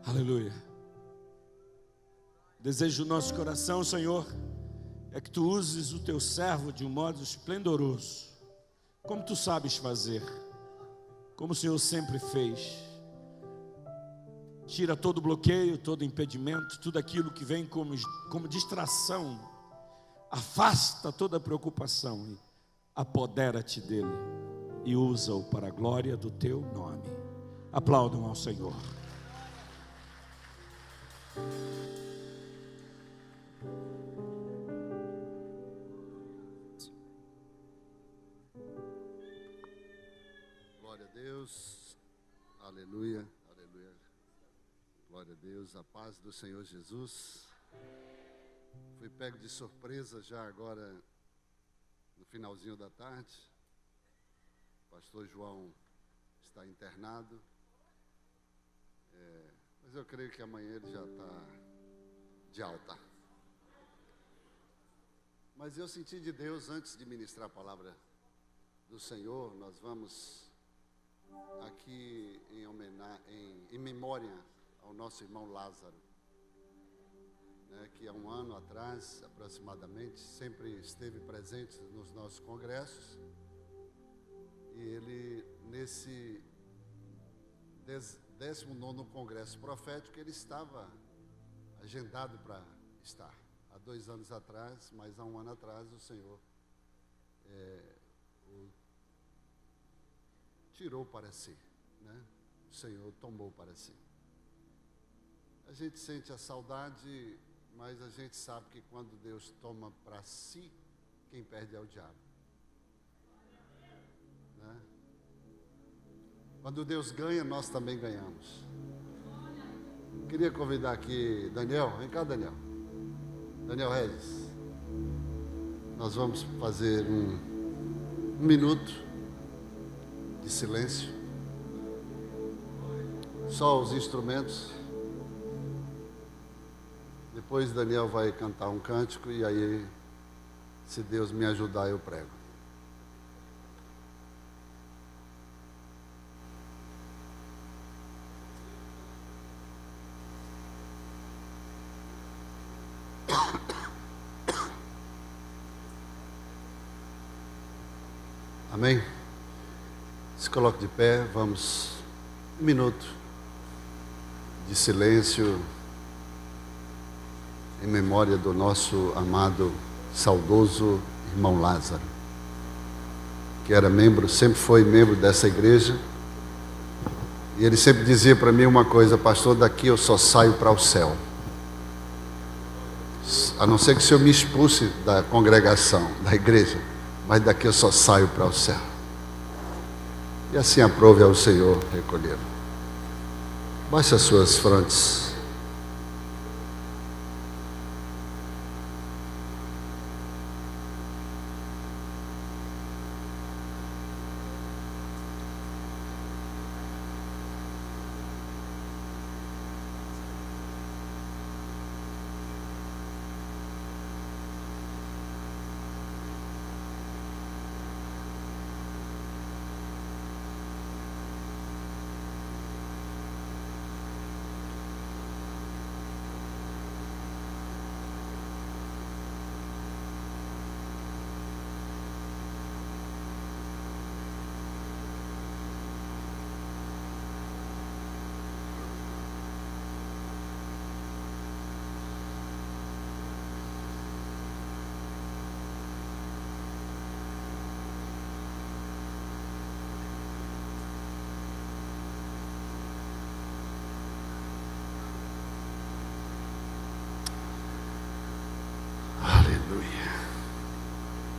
Aleluia. Desejo do nosso coração, Senhor, é que Tu uses o Teu servo de um modo esplendoroso, como Tu sabes fazer, como o Senhor sempre fez. Tira todo bloqueio, todo impedimento, tudo aquilo que vem como distração. Afasta toda preocupação e apodera-te dele e usa-o para a glória do Teu nome. Aplaudam ao Senhor. Glória a Deus, aleluia, aleluia, glória a Deus, a paz do Senhor Jesus. Fui pego de surpresa já agora, no finalzinho da tarde. O pastor João está internado, mas eu creio que amanhã ele já está de alta. Mas eu senti de Deus, antes de ministrar a palavra do Senhor, nós vamos aqui em memória ao nosso irmão Lázaro, que há um ano atrás, aproximadamente, sempre esteve presente nos nossos congressos. E ele, nesse 19º Congresso Profético, ele estava agendado para estar. Há 2 anos atrás, mas há um ano atrás, o Senhor o tirou para si, O Senhor tomou para si. A gente sente a saudade, mas a gente sabe que quando Deus toma para si, quem perde é o diabo. Quando Deus ganha, nós também ganhamos. Queria convidar aqui Daniel. Vem cá, Daniel. Daniel Regis. Nós vamos fazer um minuto de silêncio. Só os instrumentos. Depois Daniel vai cantar um cântico e aí, se Deus me ajudar, eu prego. Amém? Se coloque de pé, vamos, 1 minuto de silêncio em memória do nosso amado, saudoso irmão Lázaro, que era membro, sempre foi membro dessa igreja, e ele sempre dizia para mim uma coisa: pastor, daqui eu só saio para o céu, a não ser que o Senhor me expulse da congregação, da igreja, mas daqui eu só saio para o céu. E assim aprove ao Senhor recolhê-lo. Baixe as suas frontes.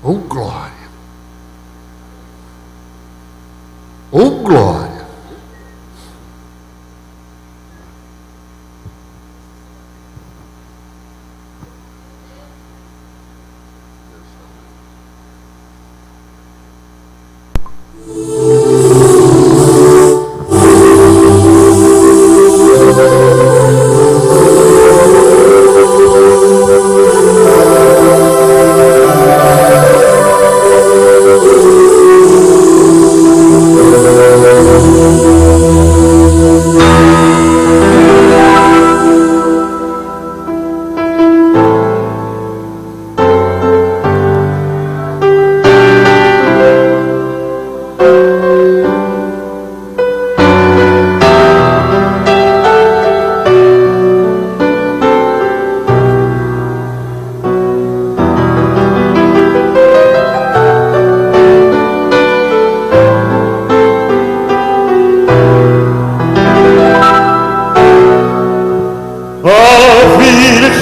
Oh glória! Oh glória!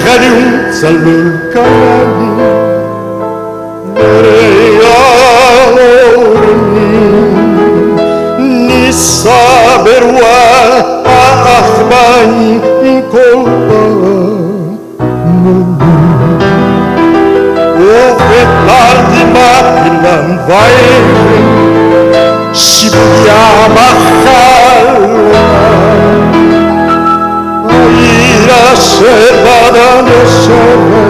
Jerusalem kalani Nereyaorim Ni saberwa ahbani kolpa Ovetladi mapilan vaivin Shibya machalona Aira servada de sebe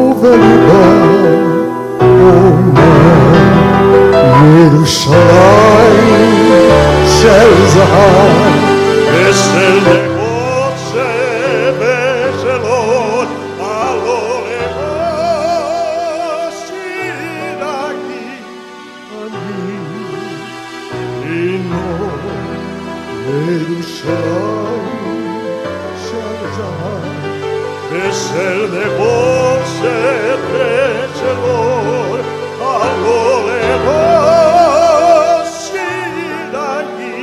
Oveliba Oma Yerushalayim Shel Zahar Esel negose bezelot Aloleva Shiragi Ani Ino Yerushalayim Shel Zahar Esel negose bezelot Aloleva Shiragi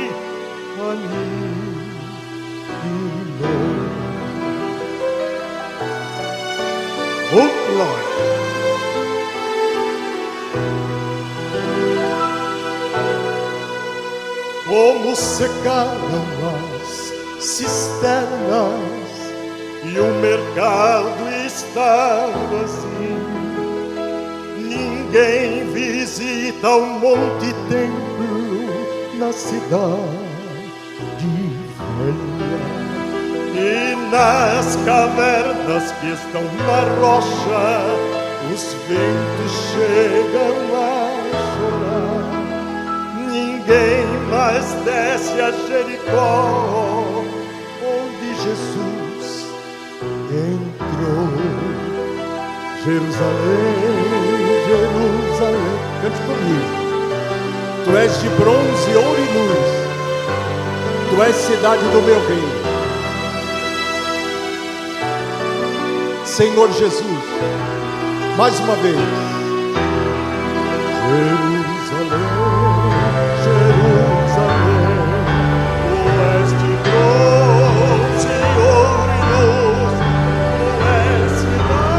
Ani Oh, Lord. Como secaram as cisternas e o mercado está vazio. Ninguém visita o Monte Templo na cidade velha. E nas cavernas que estão na rocha, os ventos chegam a chorar. Ninguém mais desce a Jericó, onde Jesus entrou. Jerusalém, Jerusalém, cante comigo. Tu és de bronze, ouro e luz. Tu és cidade do meu reino. Senhor Jesus, mais uma vez. Jerusalém, Jerusalém, tu és de bronze, ouro e luz, tu és cidade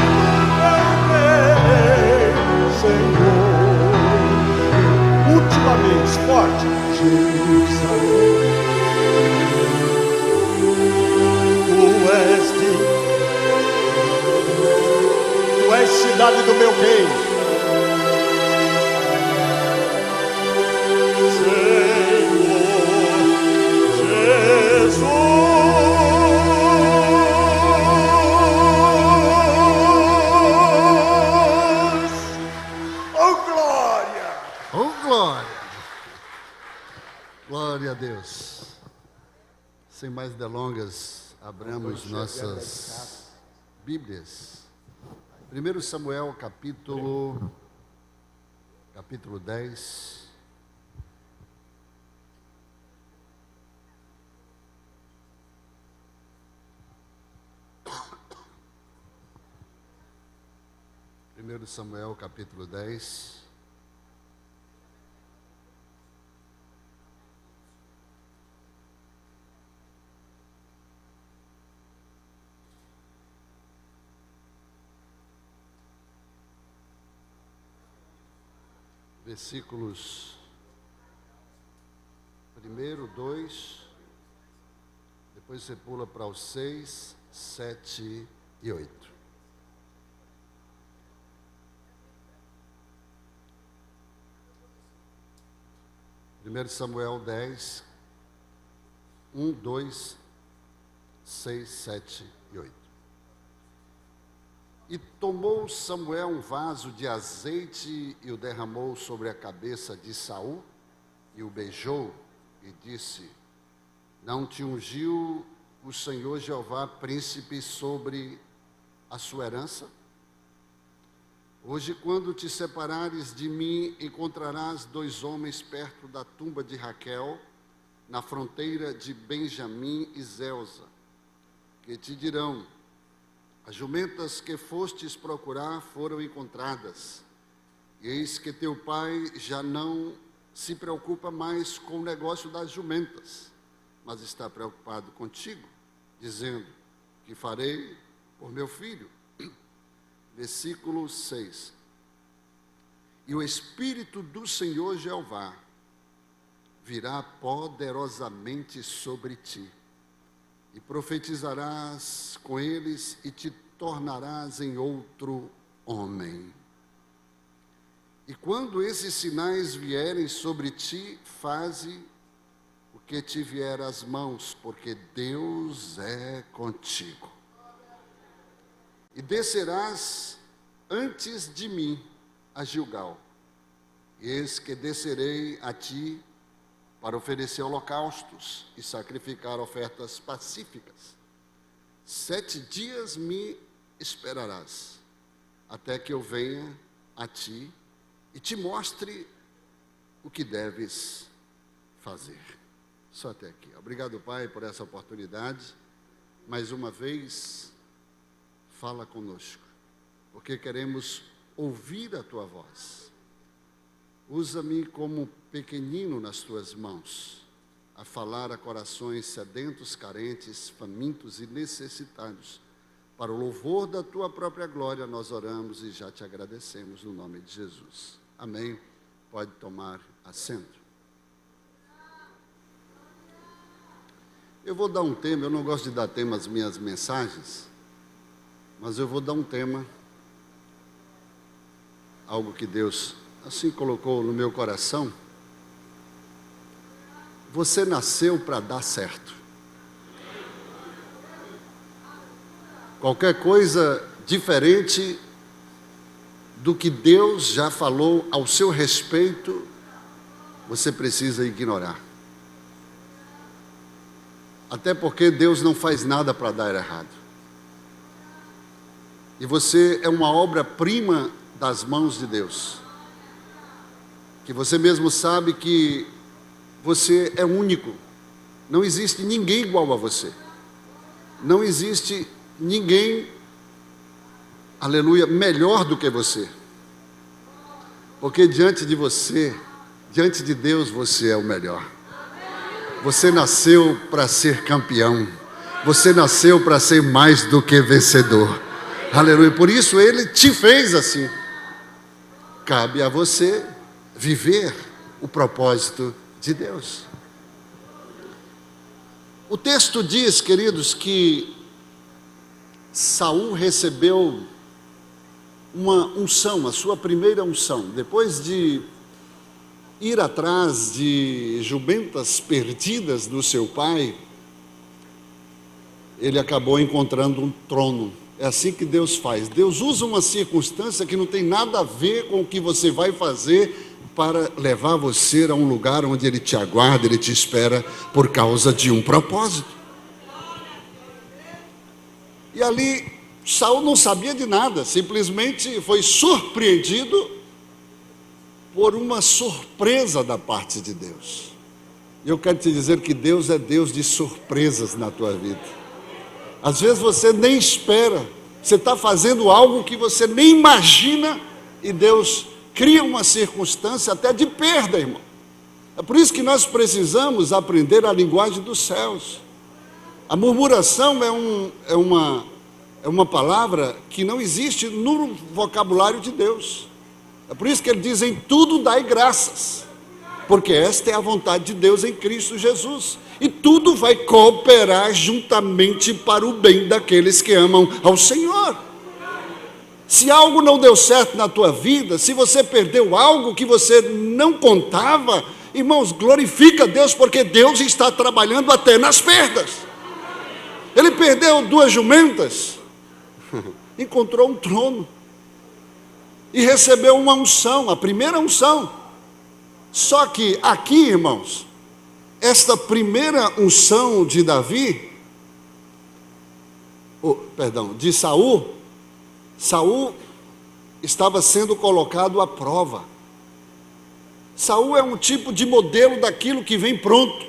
do meu rei, Senhor. Última vez, forte. Jerusalém, tu és cidade do meu rei. Senhor Jesus. Oh, glória! Oh, glória! Glória a Deus. Sem mais delongas, abramos nossas Bíblias. 1 Samuel, capítulo 10. Primeiro Samuel, capítulo 10. Versículos 1, 2, depois você pula para os 6, 7 e 8. Primeiro Samuel 10, 1, 2, 6, 7 e 8. E tomou Samuel um vaso de azeite e o derramou sobre a cabeça de Saul e o beijou e disse: Não te ungiu o Senhor Jeová príncipe sobre a sua herança? Hoje, quando te separares de mim, encontrarás 2 homens perto da tumba de Raquel, na fronteira de Benjamim e Zelza, que te dirão: As jumentas que fostes procurar foram encontradas. E eis que teu pai já não se preocupa mais com o negócio das jumentas, mas está preocupado contigo, dizendo: que farei por meu filho. Versículo 6. E o Espírito do Senhor Jeová virá poderosamente sobre ti, e profetizarás com eles, e te tornarás em outro homem. E quando esses sinais vierem sobre ti, faze o que te vier às mãos, porque Deus é contigo. E descerás antes de mim a Gilgal, e eis que descerei a ti para oferecer holocaustos e sacrificar ofertas pacíficas. 7 dias me esperarás, até que eu venha a ti e te mostre o que deves fazer. Só até aqui. Obrigado, Pai, por essa oportunidade. Mais uma vez, fala conosco, porque queremos ouvir a tua voz. Usa-me como pequenino nas tuas mãos, a falar a corações sedentos, carentes, famintos e necessitados. Para o louvor da tua própria glória, nós oramos e já te agradecemos no nome de Jesus. Amém. Pode tomar assento. Eu vou dar um tema, eu não gosto de dar tema às minhas mensagens, mas eu vou dar um tema, algo que Deus assim colocou no meu coração. Você nasceu para dar certo. Qualquer coisa diferente do que Deus já falou ao seu respeito, você precisa ignorar. Até porque Deus não faz nada para dar errado. E você é uma obra-prima das mãos de Deus. Que você mesmo sabe que você é único. Não existe ninguém igual a você. Não existe ninguém, aleluia, melhor do que você. Porque diante de você, diante de Deus, você é o melhor. Você nasceu para ser campeão. Você nasceu para ser mais do que vencedor. Aleluia. Por isso Ele te fez assim. Cabe a você viver o propósito de Deus. O texto diz, queridos, que Saul recebeu uma unção, a sua primeira unção, depois de ir atrás de jumentas perdidas do seu pai. Ele acabou encontrando um trono. É assim que Deus faz. Deus usa uma circunstância que não tem nada a ver com o que você vai fazer para levar você a um lugar onde Ele te aguarda, Ele te espera por causa de um propósito. E ali, Saul não sabia de nada, simplesmente foi surpreendido por uma surpresa da parte de Deus. E eu quero te dizer que Deus é Deus de surpresas na tua vida. Às vezes você nem espera, você está fazendo algo que você nem imagina e Deus cria uma circunstância até de perda, irmão. É por isso que nós precisamos aprender a linguagem dos céus. A murmuração é uma palavra que não existe no vocabulário de Deus. É por isso que Ele diz: em tudo dai graças, porque esta é a vontade de Deus em Cristo Jesus. E tudo vai cooperar juntamente para o bem daqueles que amam ao Senhor. Se algo não deu certo na tua vida, se você perdeu algo que você não contava, irmãos, glorifica a Deus, porque Deus está trabalhando até nas perdas. Ele perdeu 2 jumentas, encontrou um trono e recebeu uma unção, a primeira unção. Só que aqui, irmãos, esta primeira unção de de Saul, Saul estava sendo colocado à prova. Saul é um tipo de modelo daquilo que vem pronto.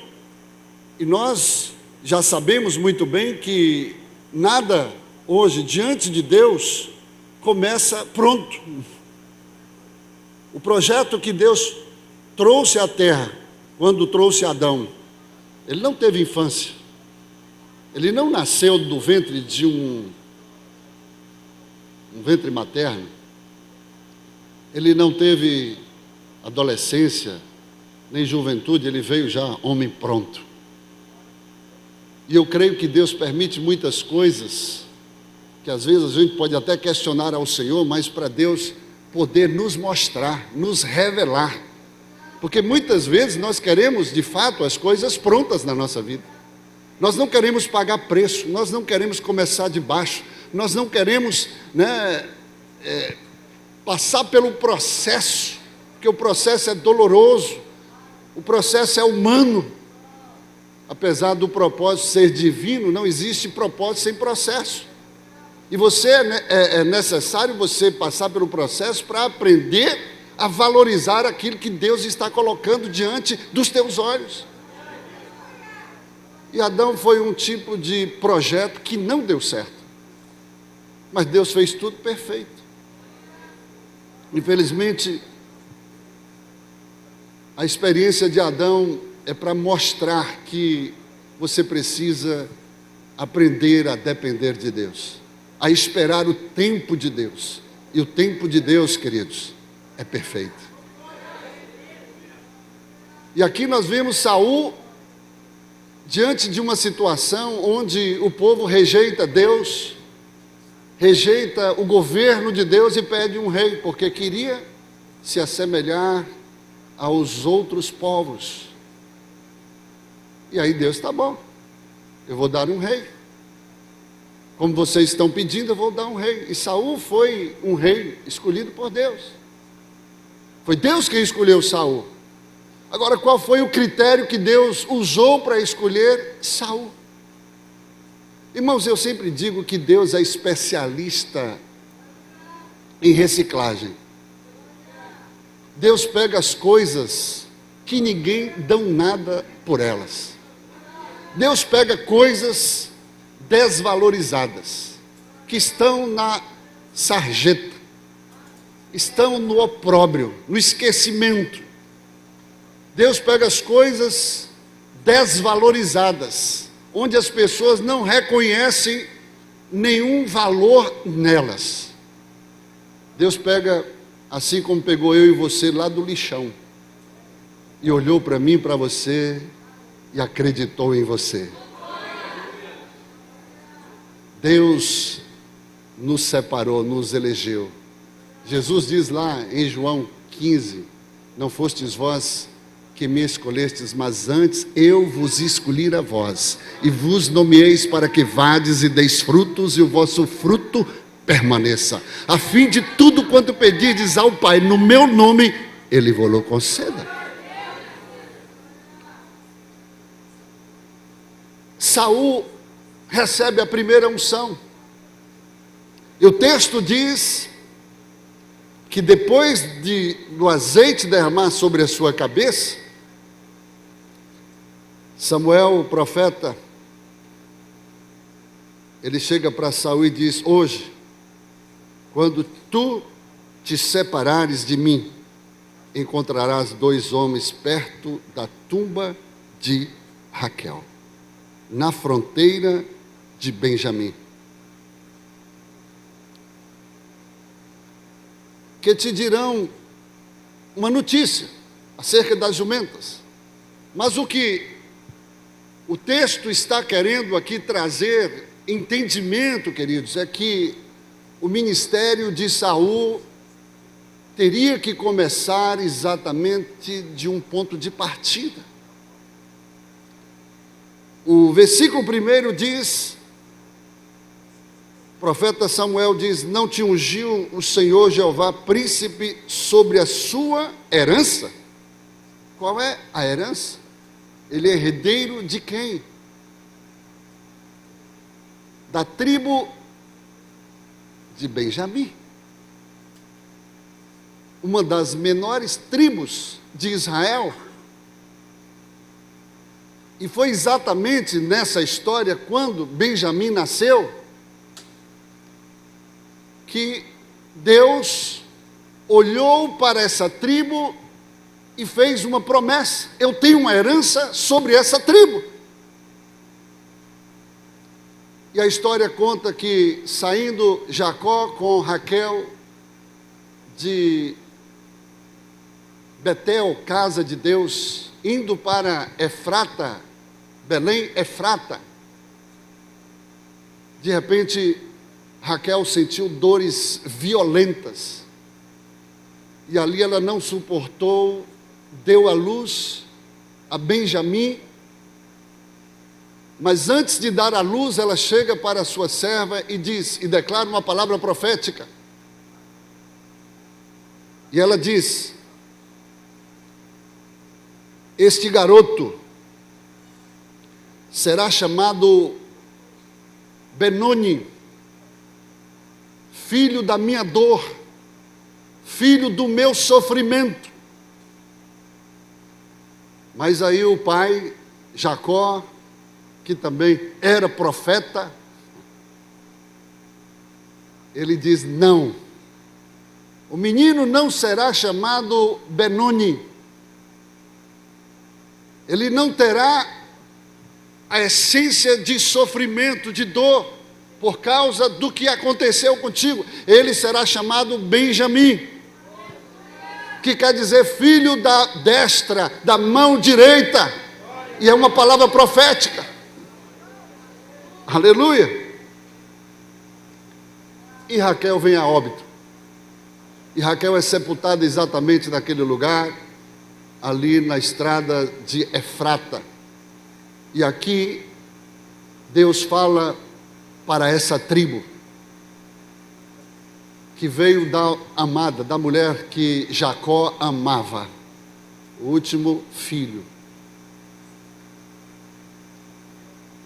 E nós já sabemos muito bem que nada hoje diante de Deus começa pronto. O projeto que Deus trouxe à terra, quando trouxe Adão, ele não teve infância. Ele não nasceu do ventre de um ventre materno. Ele não teve adolescência, nem juventude, ele veio já homem pronto. E eu creio que Deus permite muitas coisas, que às vezes a gente pode até questionar ao Senhor, mas para Deus poder nos mostrar, nos revelar. Porque muitas vezes nós queremos, de fato, as coisas prontas na nossa vida. Nós não queremos pagar preço, nós não queremos começar de baixo, nós não queremos, passar pelo processo, porque o processo é doloroso, o processo é humano. Apesar do propósito ser divino, não existe propósito sem processo. E é necessário você passar pelo processo para aprender a valorizar aquilo que Deus está colocando diante dos teus olhos. E Adão foi um tipo de projeto que não deu certo. Mas Deus fez tudo perfeito. Infelizmente, a experiência de Adão é para mostrar que você precisa aprender a depender de Deus, a esperar o tempo de Deus. E o tempo de Deus, queridos, é perfeito. E aqui nós vemos Saul diante de uma situação onde o povo rejeita Deus, rejeita o governo de Deus e pede um rei, porque queria se assemelhar aos outros povos. E aí Deus, tá bom, eu vou dar um rei. Como vocês estão pedindo, eu vou dar um rei. E Saul foi um rei escolhido por Deus. Foi Deus quem escolheu Saul. Agora, qual foi o critério que Deus usou para escolher Saul? Irmãos, eu sempre digo que Deus é especialista em reciclagem. Deus pega as coisas que ninguém dá nada por elas. Deus pega coisas desvalorizadas, que estão na sarjeta, estão no opróbrio, no esquecimento. Deus pega as coisas desvalorizadas, onde as pessoas não reconhecem nenhum valor nelas. Deus pega, assim como pegou eu e você lá do lixão, e olhou para mim, para você, e acreditou em você. Deus nos separou, nos elegeu. Jesus diz lá em João 15, não fostes vós que me escolhestes, mas antes eu vos escolhi a vós, e vos nomeeis para que vades e deis frutos, e o vosso fruto permaneça, a fim de tudo quanto pedirdes ao Pai, no meu nome, Ele vos conceda. Saul recebe a primeira unção, e o texto diz que depois do azeite derramar sobre a sua cabeça, Samuel, o profeta, ele chega para Saul e diz: hoje, quando tu te separares de mim, encontrarás 2 homens perto da tumba de Raquel, na fronteira de Benjamim, que te dirão uma notícia acerca das jumentas. Mas o que o texto está querendo aqui trazer entendimento, queridos, é que o ministério de Saul teria que começar exatamente de um ponto de partida. O versículo 1 diz, o profeta Samuel diz: não te ungiu o Senhor Jeová príncipe sobre a sua herança? Qual é a herança? Ele é herdeiro de quem? Da tribo de Benjamim, uma das menores tribos de Israel. E foi exatamente nessa história, quando Benjamim nasceu, que Deus olhou para essa tribo e fez uma promessa: eu tenho uma herança sobre essa tribo. E a história conta que, saindo Jacó com Raquel de Betel, casa de Deus, indo para Efrata, Belém, Efrata, de repente Raquel sentiu dores violentas, e ali ela não suportou, deu à luz a Benjamim. Mas antes de dar à luz, ela chega para a sua serva e diz, e declara uma palavra profética. E ela diz: este garoto será chamado Benoni, filho da minha dor, filho do meu sofrimento. Mas aí o pai, Jacó, que também era profeta, ele diz: não, o menino não será chamado Benoni, ele não terá a essência de sofrimento, de dor, por causa do que aconteceu contigo. Ele será chamado Benjamim, que quer dizer filho da destra, da mão direita, e é uma palavra profética. Aleluia. E Raquel vem a óbito, e Raquel é sepultada exatamente naquele lugar, ali na estrada de Efrata. E aqui Deus fala para essa tribo que veio da amada, da mulher que Jacó amava, o último filho.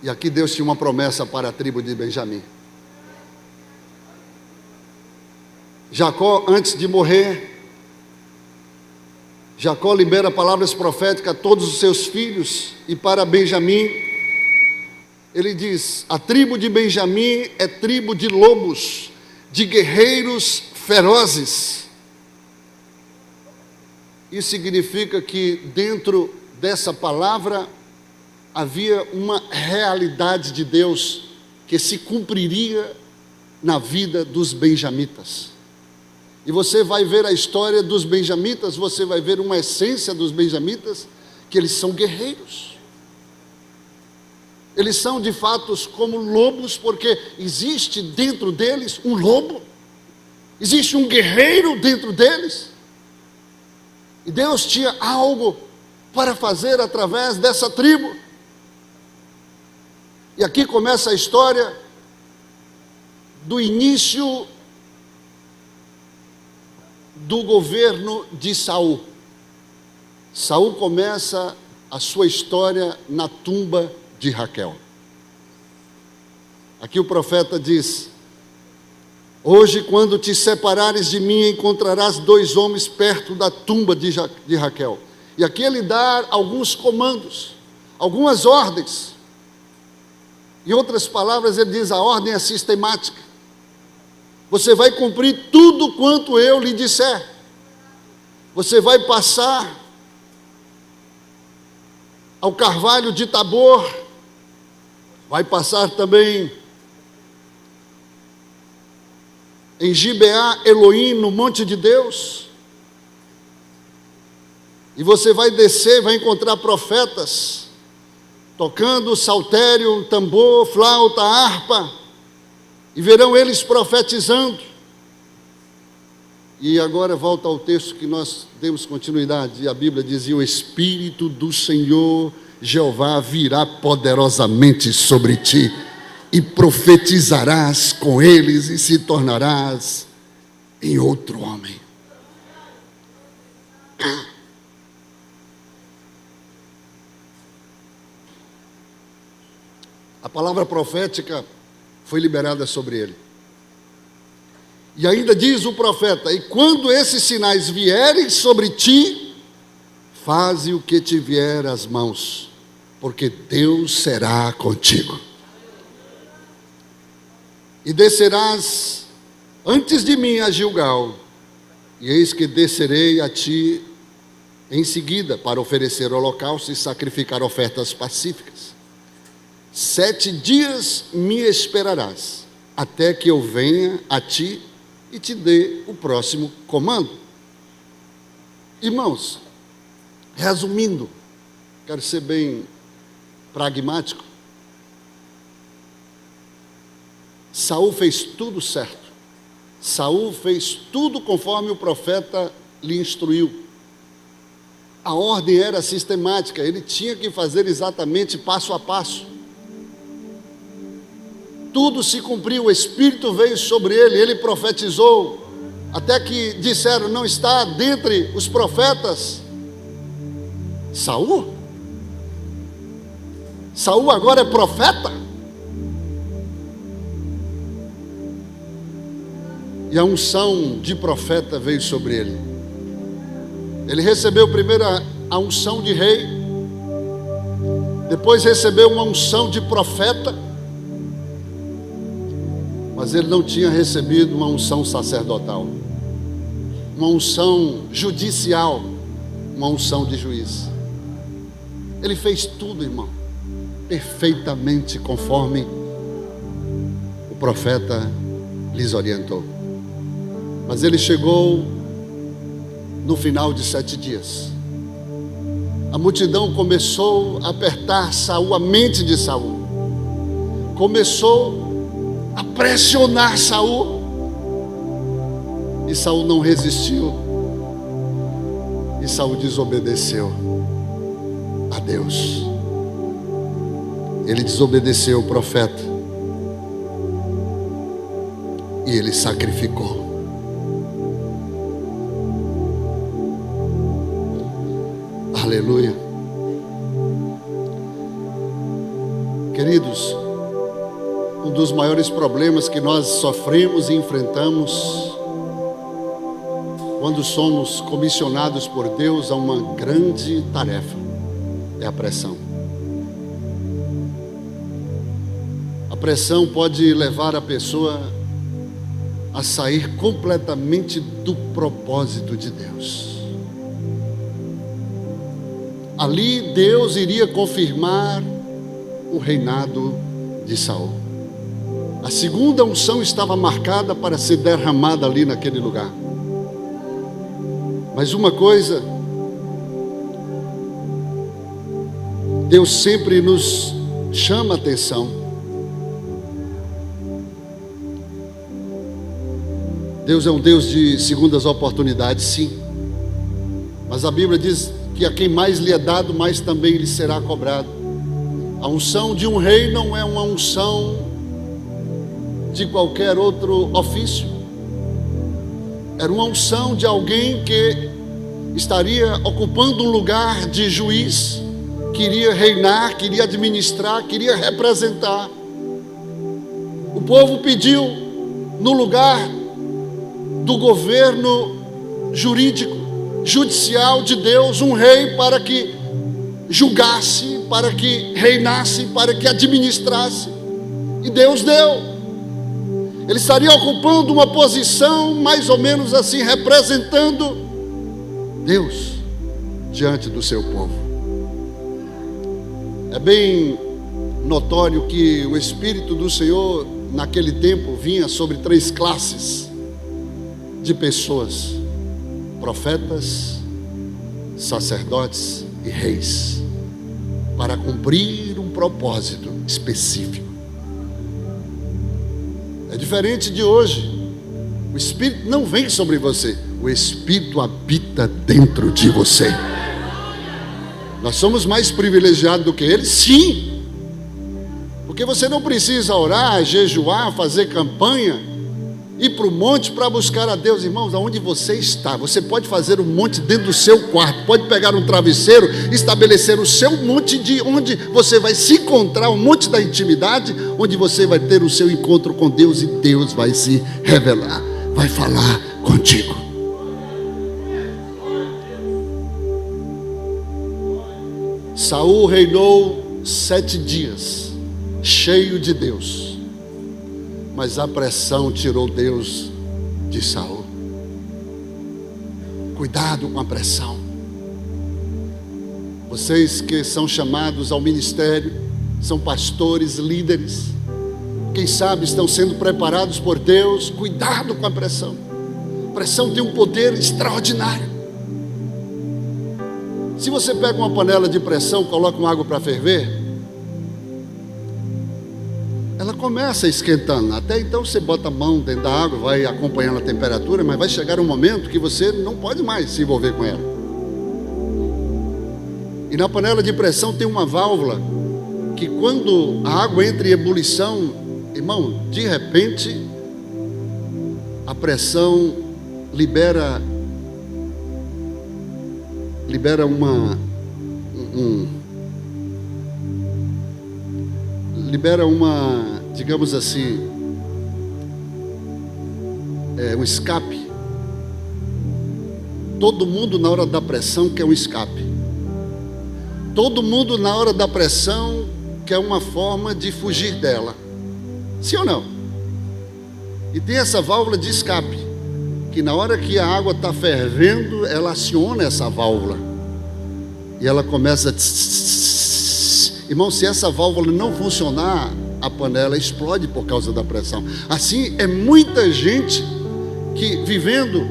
E aqui Deus tinha uma promessa para a tribo de Benjamim. Jacó, antes de morrer, Jacó libera palavras proféticas a todos os seus filhos, e para Benjamim, ele diz: a tribo de Benjamim é tribo de lobos, de guerreiros ferozes. Isso significa que dentro dessa palavra havia uma realidade de Deus que se cumpriria na vida dos benjamitas. E você vai ver a história dos benjamitas, você vai ver uma essência dos benjamitas, que eles são guerreiros. Eles são de fato como lobos, porque existe dentro deles um lobo, existe um guerreiro dentro deles. E Deus tinha algo para fazer através dessa tribo. E aqui começa a história do início do governo de Saul. Saul começa a sua história na tumba de Raquel. Aqui o profeta diz: hoje, quando te separares de mim, encontrarás 2 homens perto da tumba de Raquel. E aqui ele dá alguns comandos, algumas ordens. Em outras palavras, ele diz: a ordem é sistemática. Você vai cumprir tudo quanto eu lhe disser. Você vai passar ao carvalho de Tabor, vai passar também em Gibeá Elohim, no monte de Deus, e você vai descer, vai encontrar profetas tocando saltério, tambor, flauta, harpa, e verão eles profetizando. E agora volta ao texto que nós demos continuidade, e a Bíblia dizia: o Espírito do Senhor Jeová virá poderosamente sobre ti, e profetizarás com eles, e se tornarás em outro homem. A palavra profética foi liberada sobre ele. E ainda diz o profeta: e quando esses sinais vierem sobre ti, faze o que te vier às mãos, porque Deus será contigo. E descerás antes de mim a Gilgal, e eis que descerei a ti em seguida, para oferecer holocausto e sacrificar ofertas pacíficas. 7 dias me esperarás, até que eu venha a ti e te dê o próximo comando. Irmãos, resumindo, quero ser bem pragmático. Saul fez tudo certo. Saul fez tudo conforme o profeta lhe instruiu. A ordem era sistemática, ele tinha que fazer exatamente passo a passo. Tudo se cumpriu, o Espírito veio sobre ele, ele profetizou, até que disseram: não está dentre os profetas Saul? Saul agora é profeta? E a unção de profeta veio sobre ele. Ele recebeu primeiro a unção de rei, depois recebeu uma unção de profeta, mas ele não tinha recebido uma unção sacerdotal, uma unção judicial, uma unção de juiz. Ele fez tudo, irmão, perfeitamente conforme o profeta lhes orientou. Mas ele chegou no final de 7 dias. A multidão começou a apertar Saul, a mente de Saul. Começou a pressionar Saul. E Saul não resistiu. E Saul desobedeceu a Deus. Ele desobedeceu o profeta. E ele sacrificou. Aleluia. Queridos, um dos maiores problemas que nós sofremos e enfrentamos quando somos comissionados por Deus a uma grande tarefa é a pressão. A pressão pode levar a pessoa a sair completamente do propósito de Deus. Ali Deus iria confirmar o reinado de Saul. A segunda unção estava marcada para ser derramada ali naquele lugar. Mas uma coisa, Deus sempre nos chama a atenção. Deus é um Deus de segundas oportunidades, sim. Mas a Bíblia diz que a quem mais lhe é dado, mais também lhe será cobrado. A unção de um rei não é uma unção de qualquer outro ofício. Era uma unção de alguém que estaria ocupando um lugar de juiz, queria reinar, queria administrar, queria representar. O povo pediu no lugar do governo jurídico, judicial de Deus, um rei para que julgasse, para que reinasse, para que administrasse. E Deus deu. Ele estaria ocupando uma posição mais ou menos assim, representando Deus diante do seu povo. É bem notório que o Espírito do Senhor naquele tempo vinha sobre 3 classes de pessoas: profetas, sacerdotes e reis, para cumprir um propósito específico. É diferente de hoje. O Espírito não vem sobre você, o Espírito habita dentro de você. Nós somos mais privilegiados do que ele? Sim, porque você não precisa orar, jejuar, fazer campanha, ir para o monte para buscar a Deus. Irmãos, aonde você está, você pode fazer um monte dentro do seu quarto, pode pegar um travesseiro, estabelecer o seu monte de onde você vai se encontrar, um monte da intimidade, onde você vai ter o seu encontro com Deus e Deus vai se revelar, vai falar contigo. Saul reinou 7 dias, cheio de Deus. Mas a pressão tirou Deus de Saul. Cuidado com a pressão. Vocês que são chamados ao ministério, são pastores, líderes, quem sabe estão sendo preparados por Deus. Cuidado com a pressão. A pressão tem um poder extraordinário. Se você pega uma panela de pressão, coloca uma água para ferver, ela começa esquentando. Até então você bota a mão dentro da água, vai acompanhando a temperatura, mas vai chegar um momento que você não pode mais se envolver com ela. E na panela de pressão tem uma válvula que, quando a água entra em ebulição, irmão, de repente a pressão libera uma, digamos assim, um escape. Todo mundo na hora da pressão quer um escape. Todo mundo na hora da pressão quer uma forma de fugir dela. Sim ou não? E tem essa válvula de escape, que na hora que a água está fervendo, ela aciona essa válvula e ela começa a... Irmão, se essa válvula não funcionar, a panela explode por causa da pressão. Assim é muita gente que vivendo,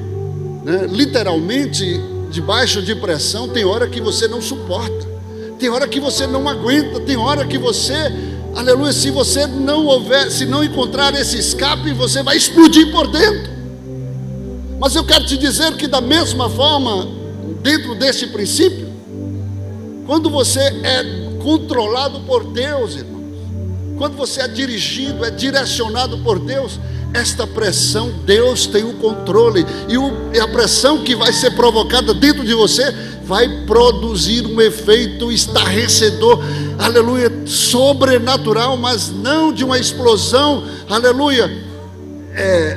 né, literalmente debaixo de pressão. Tem hora que você não suporta, tem hora que você não aguenta, tem hora que você, aleluia, se você se não encontrar esse escape, você vai explodir por dentro. Mas eu quero te dizer que, da mesma forma, dentro deste princípio, quando você é controlado por Deus, irmãos, quando você é dirigido, é direcionado por Deus, esta pressão, Deus tem o controle, e a pressão que vai ser provocada dentro de você vai produzir um efeito estarrecedor, aleluia, sobrenatural, mas não de uma explosão, aleluia,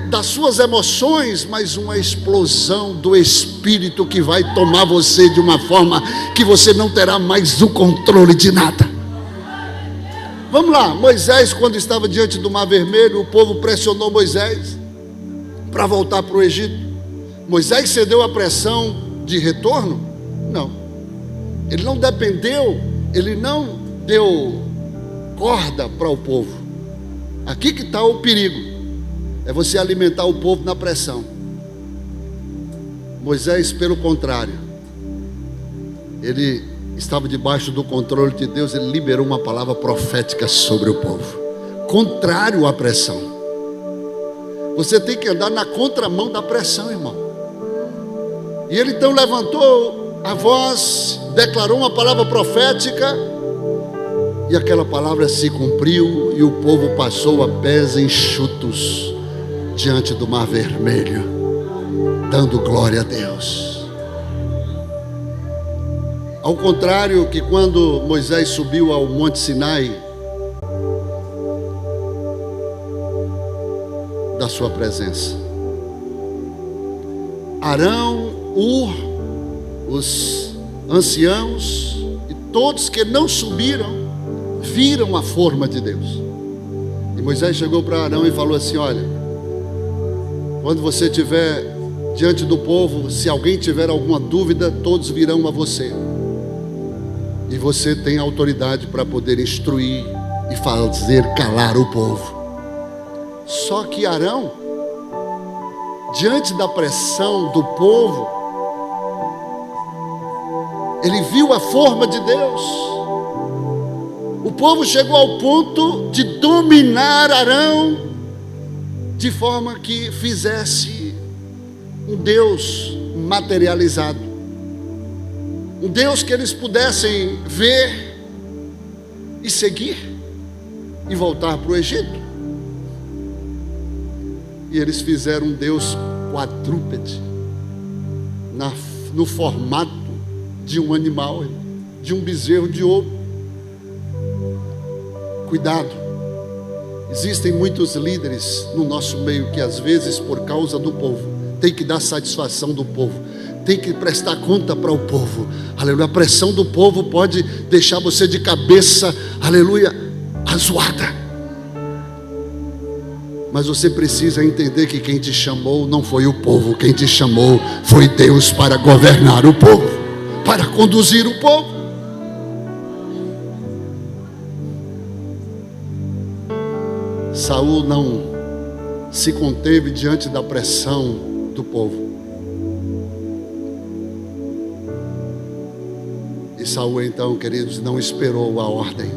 das suas emoções, mas uma explosão do Espírito que vai tomar você de uma forma que você não terá mais o controle de nada. Vamos lá, Moisés, quando estava diante do Mar Vermelho, o povo pressionou Moisés para voltar para o Egito. Moisés cedeu à pressão de retorno? Não. Ele não dependeu, ele não deu corda para o povo. Aqui que está o perigo. É você alimentar o povo na pressão. Moisés, pelo contrário, ele estava debaixo do controle de Deus. Ele liberou uma palavra profética sobre o povo, contrário à pressão. Você tem que andar na contramão da pressão, irmão. E ele então levantou a voz, declarou uma palavra profética, e aquela palavra se cumpriu, e o povo passou a pés enxutos diante do Mar Vermelho, dando glória a Deus. Ao contrário que quando Moisés subiu ao Monte Sinai, da sua presença, Arão, Hur, os anciãos e todos que não subiram, viram a forma de Deus. E Moisés chegou para Arão e falou assim: olha, quando você estiver diante do povo, se alguém tiver alguma dúvida, todos virão a você, e você tem autoridade para poder instruir e fazer calar o povo. Só que Arão, diante da pressão do povo, ele viu a forma de Deus. O povo chegou ao ponto de dominar Arão, de forma que fizesse um Deus materializado, um Deus que eles pudessem ver e seguir e voltar para o Egito. E eles fizeram um Deus quadrúpede, no formato de um animal, de um bezerro de ouro. Cuidado. Existem muitos líderes no nosso meio que, às vezes, por causa do povo, tem que dar satisfação do povo, tem que prestar conta para o povo, aleluia. A pressão do povo pode deixar você de cabeça, aleluia, azoada. Mas você precisa entender que quem te chamou não foi o povo, quem te chamou foi Deus para governar o povo, para conduzir o povo. Saul não se conteve diante da pressão do povo. E Saul então, queridos, não esperou a ordem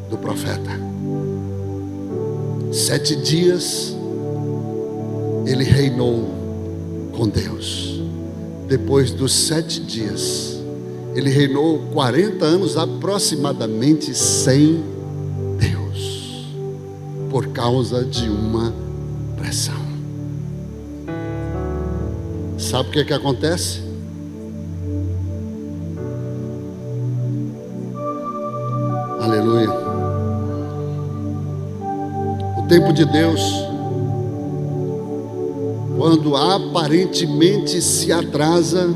do profeta. 7 dias ele reinou com Deus. Depois dos 7 dias, ele reinou 40 anos aproximadamente sem Deus, por causa de uma pressão. Sabe o que acontece? Aleluia. O tempo de Deus, quando aparentemente se atrasa,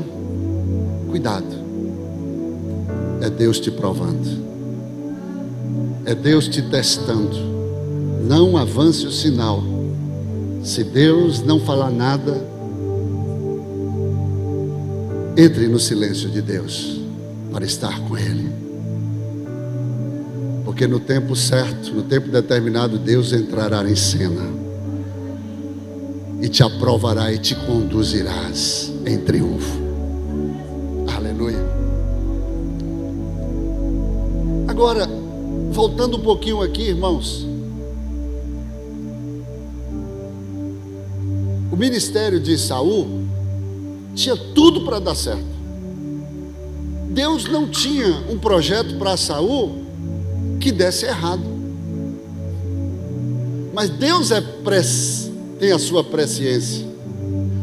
cuidado, é Deus te provando, é Deus te testando. Não avance o sinal. Se Deus não falar nada, entre no silêncio de Deus para estar com Ele. Porque no tempo certo, no tempo determinado, Deus entrará em cena e te aprovará e te conduzirás em triunfo. Aleluia. Agora, voltando um pouquinho aqui, irmãos, o ministério de Saul tinha tudo para dar certo. Deus não tinha um projeto para Saul que desse errado. Mas Deus tem a sua presciência.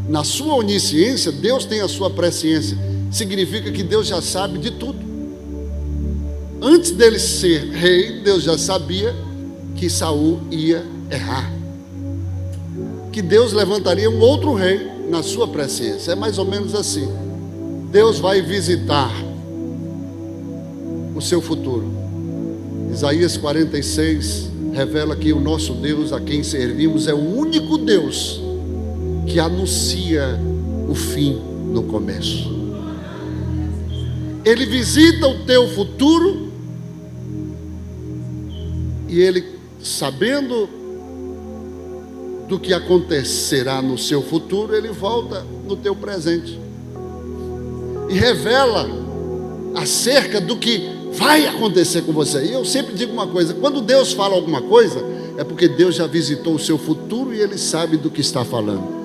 Na sua onisciência, Deus tem a sua presciência. Significa que Deus já sabe de tudo. Antes dele ser rei, Deus já sabia que Saul ia errar, que Deus levantaria um outro rei na sua presciência. É mais ou menos assim. Deus vai visitar o seu futuro. Isaías 46 revela que o nosso Deus, a quem servimos, é o único Deus que anuncia o fim no começo. Ele visita o teu futuro e ele, sabendo do que acontecerá no seu futuro, ele volta no teu presente e revela acerca do que vai acontecer com você. E eu sempre digo uma coisa: quando Deus fala alguma coisa, é porque Deus já visitou o seu futuro e Ele sabe do que está falando.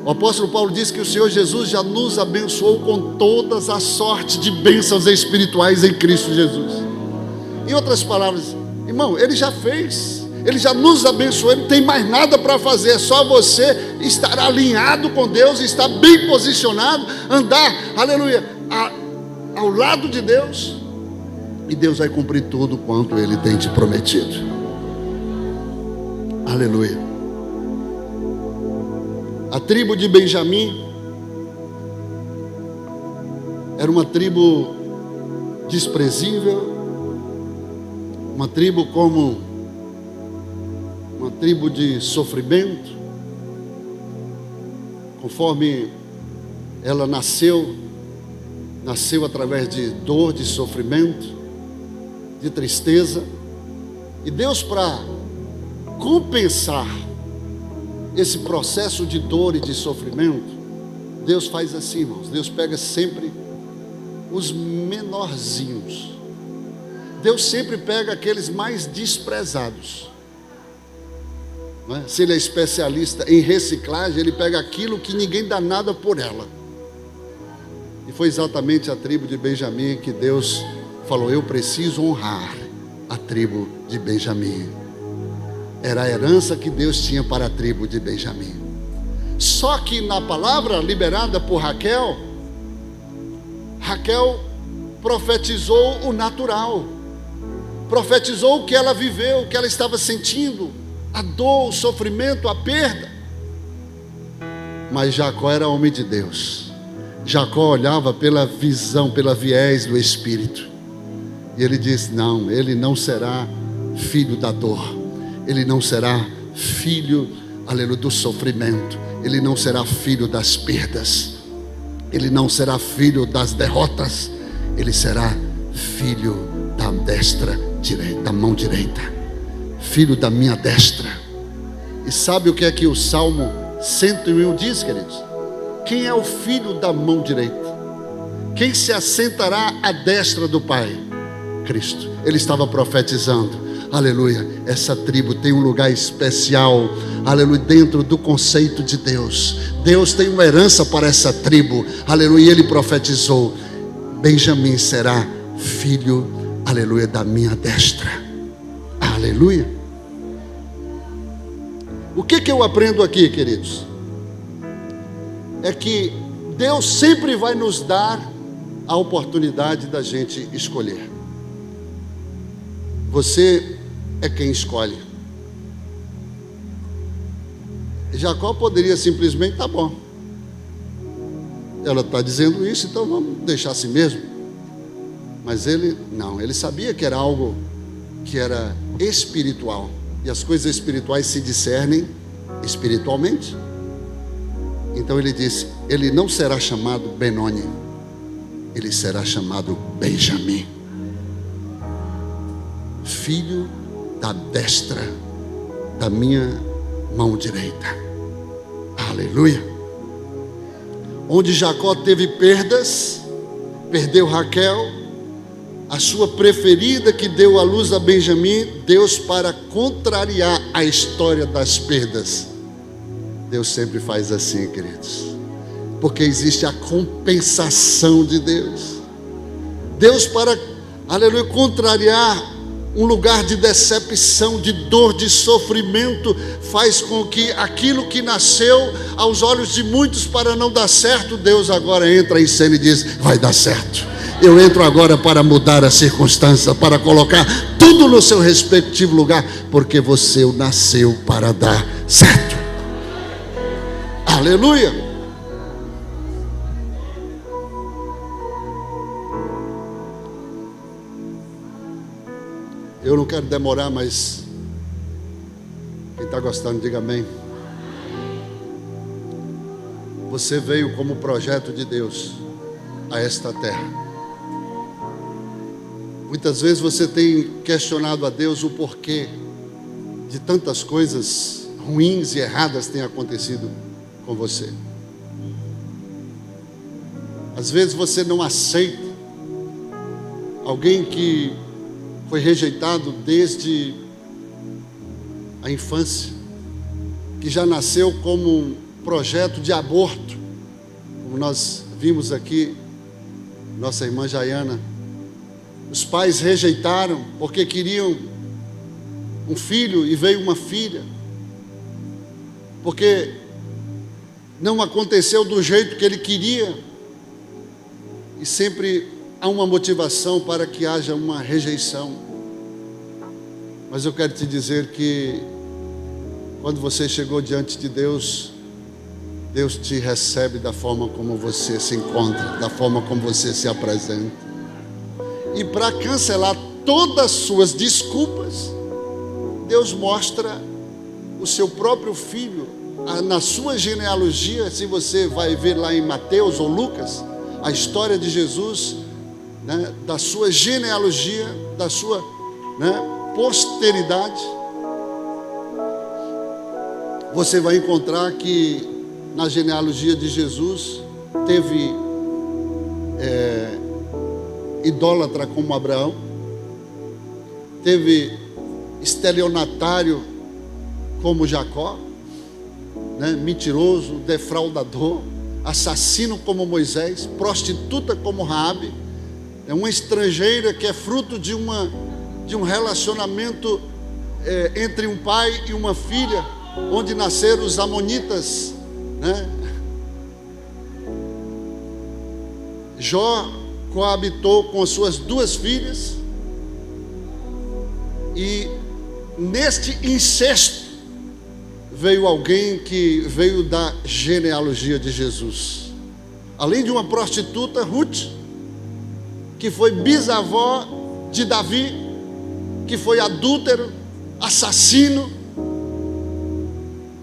O apóstolo Paulo diz que o Senhor Jesus já nos abençoou com todas as sortes de bênçãos espirituais em Cristo Jesus. Em outras palavras, irmão, Ele já fez, Ele já nos abençoou, Ele não tem mais nada para fazer. É só você estar alinhado com Deus, estar bem posicionado, andar, aleluia, ao lado de Deus, e Deus vai cumprir tudo quanto Ele tem te prometido. Aleluia. A tribo de Benjamim era uma tribo desprezível, uma tribo como uma tribo de sofrimento. Conforme ela nasceu através de dor, de sofrimento, de tristeza. E Deus, para compensar esse processo de dor e de sofrimento, Deus faz assim, irmãos. Deus pega sempre os menorzinhos. Deus sempre pega aqueles mais desprezados, não é? Se Ele é especialista em reciclagem, Ele pega aquilo que ninguém dá nada por ela. E foi exatamente a tribo de Benjamim que Deus falou: eu preciso honrar a tribo de Benjamim. Era a herança que Deus tinha para a tribo de Benjamim. Só que na palavra liberada por Raquel profetizou o natural, profetizou o que ela viveu, o que ela estava sentindo, a dor, o sofrimento, a perda. Mas Jacó era homem de Deus. Jacó olhava pela visão, pela viés do Espírito, e ele disse: não, ele não será filho da dor, ele não será filho, aleluia, do sofrimento, ele não será filho das perdas, ele não será filho das derrotas, ele será filho da destra direita, da mão direita. filho da minha destra. E sabe o que é que o Salmo 101 diz, queridos? Quem é o filho da mão direita? Quem se assentará à destra do Pai? Cristo. Ele estava profetizando, aleluia, essa tribo tem um lugar especial, aleluia, dentro do conceito de Deus. Deus tem uma herança para essa tribo, aleluia. E ele profetizou: Benjamim será filho, aleluia, da minha destra, aleluia. O que eu aprendo aqui, queridos? É que Deus sempre vai nos dar a oportunidade da gente escolher. Você é quem escolhe. Jacó poderia simplesmente, tá bom, ela está dizendo isso, então vamos deixar assim mesmo. Mas ele não, ele sabia que era algo que era espiritual, e as coisas espirituais se discernem espiritualmente. Então ele disse: ele não será chamado Benoni, ele será chamado Benjamim, filho da destra da minha mão direita, aleluia. Onde Jacó teve perdas, perdeu Raquel, a sua preferida, que deu à luz a Benjamim. Deus, para contrariar a história das perdas, Deus sempre faz assim, queridos, porque existe a compensação de Deus. Deus, para, aleluia, contrariar um lugar de decepção, de dor, de sofrimento, faz com que aquilo que nasceu aos olhos de muitos para não dar certo, Deus agora entra em cena e diz: vai dar certo. Eu entro agora para mudar a circunstância, para colocar tudo no seu respectivo lugar, porque você nasceu para dar certo. Aleluia. Eu não quero demorar, mas quem está gostando, diga amém. Você veio como projeto de Deus a esta terra. Muitas vezes você tem questionado a Deus o porquê de tantas coisas ruins e erradas têm acontecido com você. Às vezes você não aceita alguém que foi rejeitado desde a infância, que já nasceu como um projeto de aborto, como nós vimos aqui, nossa irmã Jaiana. Os pais rejeitaram porque queriam um filho e veio uma filha, porque não aconteceu do jeito que ele queria, e sempre há uma motivação para que haja uma rejeição. Mas eu quero te dizer que quando você chegou diante de Deus, Deus te recebe da forma como você se encontra, da forma como você se apresenta. E para cancelar todas as suas desculpas, Deus mostra o seu próprio filho na sua genealogia. Se você vai ver lá em Mateus ou Lucas, a história de Jesus, né, da sua genealogia, da sua, né, posteridade, você vai encontrar que na genealogia de Jesus teve idólatra como Abraão, teve estelionatário como Jacó, né, mentiroso, defraudador, assassino como Moisés, prostituta como Raabe, uma estrangeira que é fruto de um relacionamento entre um pai e uma filha, onde nasceram os amonitas, né? Jó coabitou com as suas duas filhas, e neste incesto veio alguém que veio da genealogia de Jesus, além de uma prostituta, Ruth, que foi bisavó de Davi, que foi adúltero, assassino,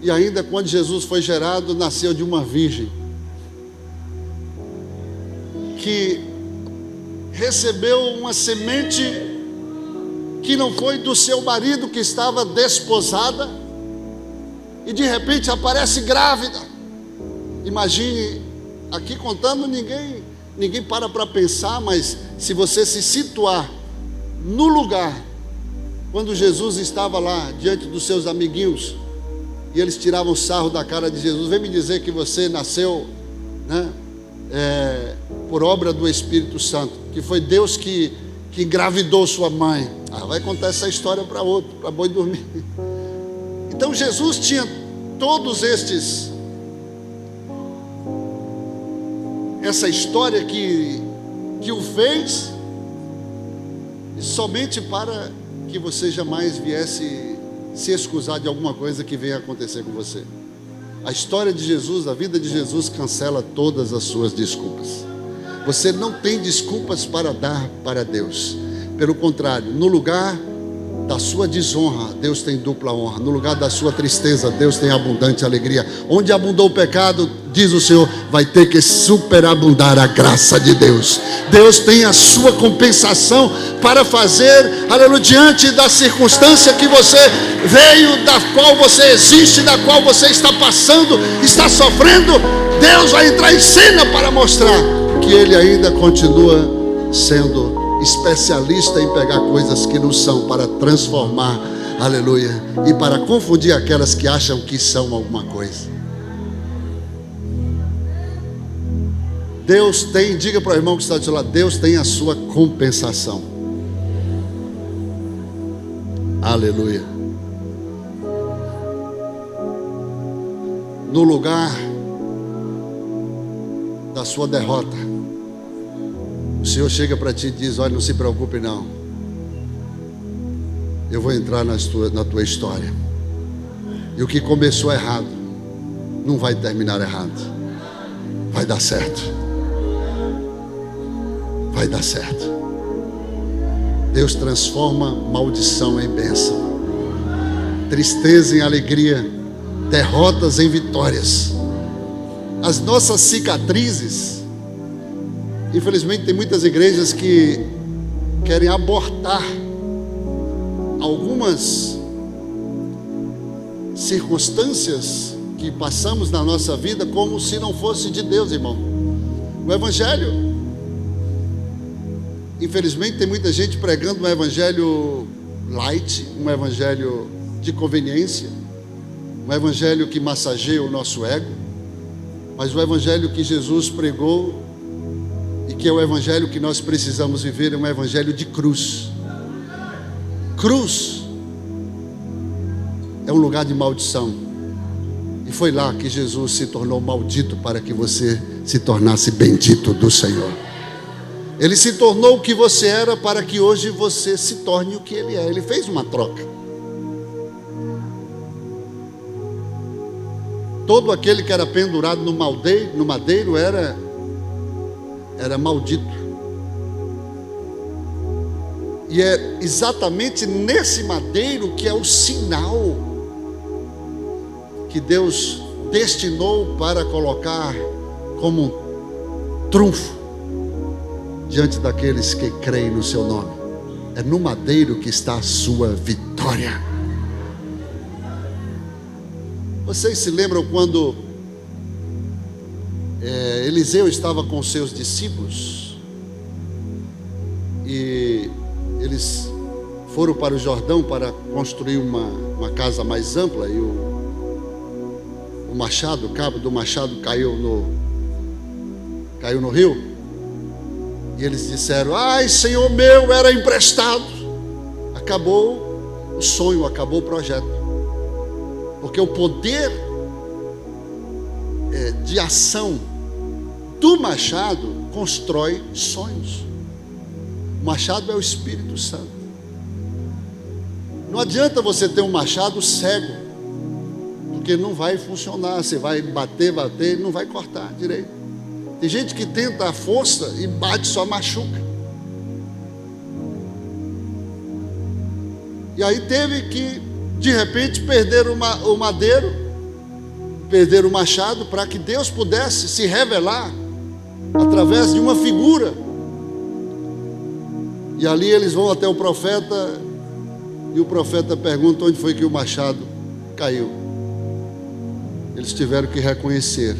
e ainda quando Jesus foi gerado, nasceu de uma virgem, que recebeu uma semente que não foi do seu marido, que estava desposada, e de repente aparece grávida. Imagine, aqui contando, ninguém para pensar, mas se você se situar no lugar, quando Jesus estava lá, diante dos seus amiguinhos, e eles tiravam sarro da cara de Jesus, vem me dizer que você nasceu, né, por obra do Espírito Santo, que foi Deus que engravidou sua mãe. Vai contar essa história para outro, para boi dormir. Então Jesus tinha todos essa história que o fez, somente para que você jamais viesse se excusar de alguma coisa que venha acontecer com você. A história de Jesus, a vida de Jesus cancela todas as suas desculpas. Você não tem desculpas para dar para Deus. Pelo contrário, no lugar da sua desonra, Deus tem dupla honra. No lugar da sua tristeza, Deus tem abundante alegria. Onde abundou o pecado, diz o Senhor, vai ter que superabundar a graça de Deus. Deus tem a sua compensação para fazer, aleluia, diante da circunstância que você veio, da qual você existe, da qual você está passando, está sofrendo. Deus vai entrar em cena para mostrar que Ele ainda continua sendo especialista em pegar coisas que não são, para transformar, aleluia, e para confundir aquelas que acham que são alguma coisa. Deus tem, diga para o irmão que está do seu lado, Deus tem a sua compensação. Aleluia. No lugar da sua derrota, o Senhor chega para ti e diz: olha, não se preocupe não, eu vou entrar na tua história, e o que começou errado não vai terminar errado, vai dar certo, vai dar certo. Deus transforma maldição em bênção, tristeza em alegria, derrotas em vitórias. As nossas cicatrizes, infelizmente tem muitas igrejas que querem abortar algumas circunstâncias que passamos na nossa vida como se não fosse de Deus, irmão. O Evangelho, infelizmente tem muita gente pregando um Evangelho light, um Evangelho de conveniência, um Evangelho que massageia o nosso ego, mas o Evangelho que Jesus pregou e que é o Evangelho que nós precisamos viver é um Evangelho de cruz. Cruz é um lugar de maldição, e foi lá que Jesus se tornou maldito para que você se tornasse bendito do Senhor. Ele se tornou o que você era para que hoje você se torne o que Ele é. Ele fez uma troca. Todo aquele que era pendurado no madeiro era maldito. E é exatamente nesse madeiro que é o sinal que Deus destinou para colocar como trunfo diante daqueles que creem no seu nome. É no madeiro que está a sua vitória. Vocês se lembram quando Eliseu estava com seus discípulos e eles foram para o Jordão para construir uma casa mais ampla, e o cabo do machado caiu no rio, e eles disseram: ai, Senhor meu, era emprestado. Acabou o sonho, acabou o projeto, porque o poder de ação do machado constrói sonhos. O machado é o Espírito Santo. Não adianta você ter um machado cego, porque não vai funcionar. Você vai bater, não vai cortar direito. Tem gente que tenta a força e bate, só machuca. E aí teve que, de repente, perder o madeiro, perder o machado, para que Deus pudesse se revelar através de uma figura. E ali eles vão até o profeta E o profeta pergunta onde foi que o machado caiu. Eles tiveram que reconhecer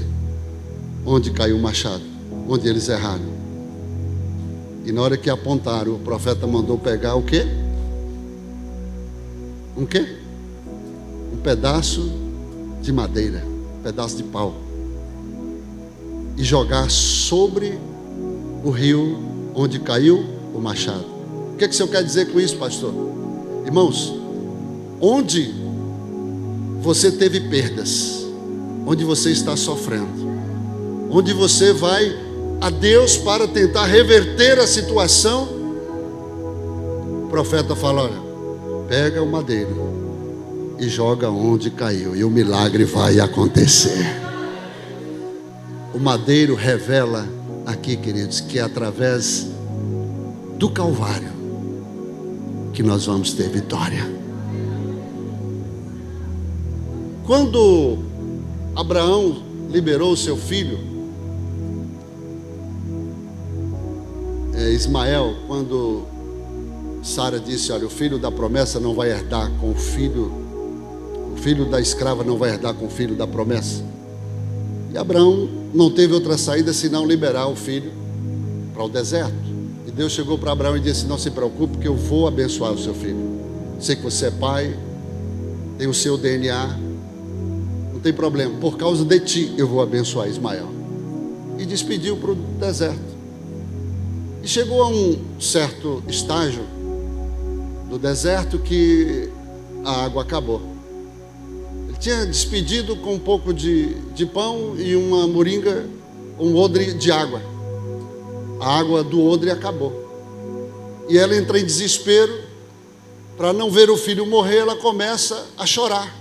onde caiu o machado, onde eles erraram. E na hora que apontaram, o profeta mandou pegar o quê? Um quê? Um pedaço de madeira, um pedaço de pau, e jogar sobre o rio onde caiu o machado. O que o senhor quer dizer com isso, pastor? Irmãos, onde você teve perdas, onde você está sofrendo, onde você vai a Deus para tentar reverter a situação, o profeta fala: olha, pega o madeiro e joga onde caiu, e o milagre vai acontecer. O madeiro revela aqui, queridos, que é através do Calvário que nós vamos ter vitória. Quando Abraão liberou seu filho Ismael, quando Sara disse: olha, o filho da promessa não vai herdar com o filho da escrava não vai herdar com o filho da promessa. E Abraão não teve outra saída senão liberar o filho para o deserto. E Deus chegou para Abraão e disse: não se preocupe, que eu vou abençoar o seu filho. Sei que você é pai, tem o seu DNA, não tem problema, por causa de ti eu vou abençoar Ismael. E despediu para o deserto. E chegou a um certo estágio do deserto que a água acabou. Ele tinha despedido com um pouco de pão e uma moringa, um odre de água. A água do odre acabou. E ela entra em desespero. Para não ver o filho morrer, ela começa a chorar.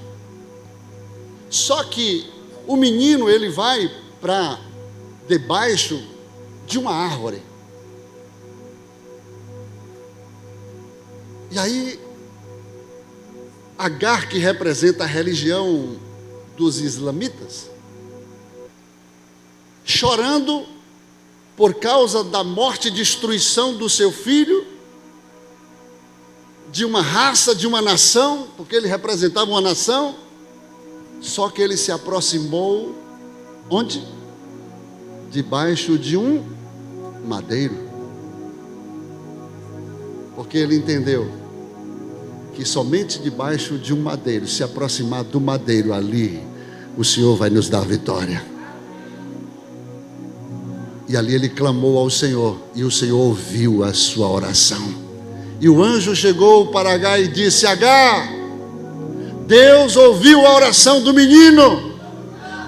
Só que o menino, ele vai para debaixo de uma árvore. E aí, Agar, que representa a religião dos islamitas, chorando por causa da morte e destruição do seu filho, de uma raça, de uma nação, porque ele representava uma nação. Só que ele se aproximou, onde? Debaixo de um madeiro, porque ele entendeu que somente debaixo de um madeiro, se aproximar do madeiro ali, o Senhor vai nos dar vitória. E ali ele clamou ao Senhor, e o Senhor ouviu a sua oração. E o anjo chegou para Agar e disse: Agar, Deus ouviu a oração do menino,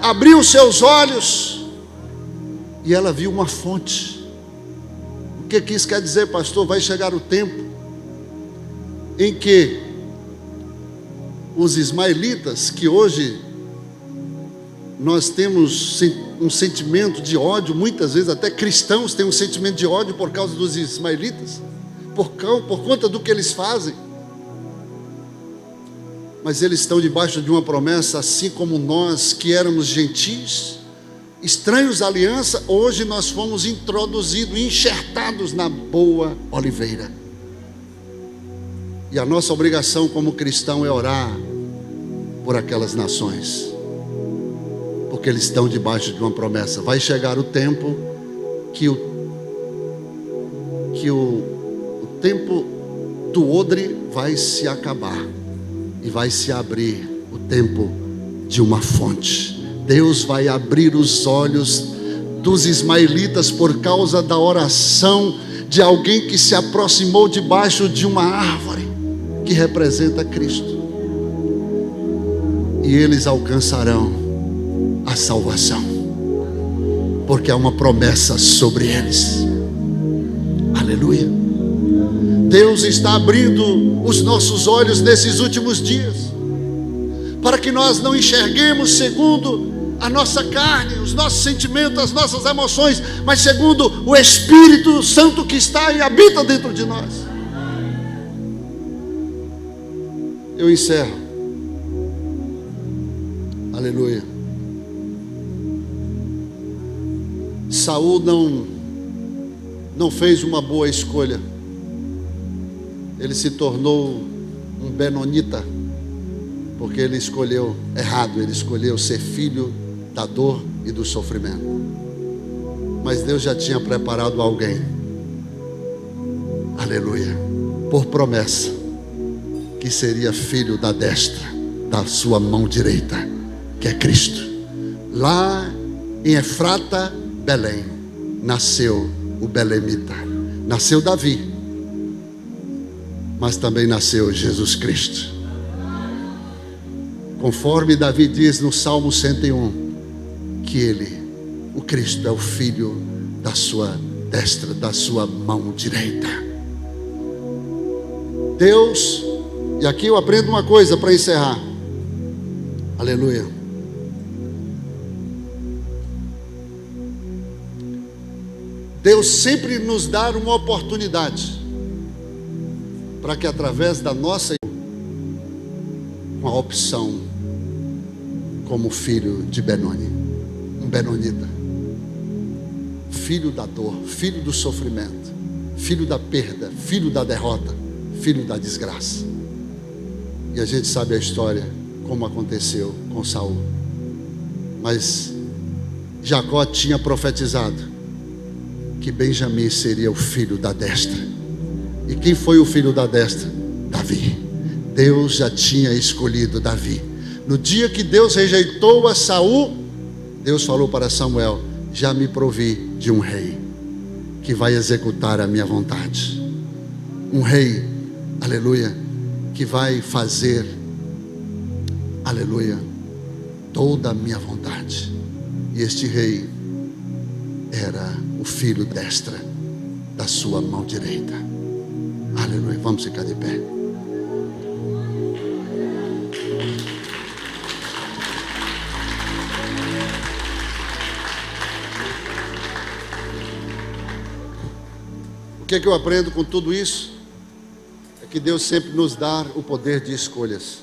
abriu seus olhos, e ela viu uma fonte. O que isso quer dizer, pastor? Vai chegar o tempo em que os ismaelitas, que hoje nós temos um sentimento de ódio, muitas vezes até cristãos têm um sentimento de ódio por causa dos ismaelitas, por conta do que eles fazem, mas eles estão debaixo de uma promessa, assim como nós que éramos gentis, estranhos à aliança, hoje nós fomos introduzidos, enxertados na boa oliveira. E a nossa obrigação como cristão é orar por aquelas nações, porque eles estão debaixo de uma promessa. Vai chegar o tempo que o tempo do odre vai se acabar e vai se abrir o tempo de uma fonte. Deus vai abrir os olhos dos ismaelitas por causa da oração de alguém que se aproximou debaixo de uma árvore que representa Cristo, e eles alcançarão a salvação, porque há uma promessa sobre eles. Aleluia. Deus está abrindo os nossos olhos nesses últimos dias, para que nós não enxerguemos segundo a nossa carne, os nossos sentimentos, as nossas emoções, mas segundo o Espírito Santo que está e habita dentro de nós. Eu encerro. Aleluia. Saul não fez uma boa escolha. Ele se tornou um benonita, porque ele escolheu errado, ele escolheu ser filho da dor e do sofrimento. Mas Deus já tinha preparado alguém, aleluia, por promessa, que seria filho da destra, da sua mão direita, que é Cristo. Lá em Efrata, Belém, nasceu o belemita, nasceu Davi, mas também nasceu Jesus Cristo. Conforme Davi diz no Salmo 101, que ele, o Cristo, é o filho da sua destra, da sua mão direita. Deus, e aqui eu aprendo uma coisa para encerrar, aleluia. Deus sempre nos dá uma oportunidade para que através da nossa uma opção como filho de Benoni, um benonita, filho da dor, filho do sofrimento, filho da perda, filho da derrota, filho da desgraça. E a gente sabe a história, como aconteceu com Saul. Mas Jacó tinha profetizado que Benjamim seria o filho da destra. E quem foi o filho da destra? Davi. Deus já tinha escolhido Davi. No dia que Deus rejeitou a Saul, Deus falou para Samuel: já me provi de um rei que vai executar a minha vontade. Um rei, aleluia, que vai fazer, aleluia, toda a minha vontade. E este rei era o filho destra da sua mão direita. Aleluia, vamos ficar de pé. O que é que eu aprendo com tudo isso? É que Deus sempre nos dá o poder de escolhas.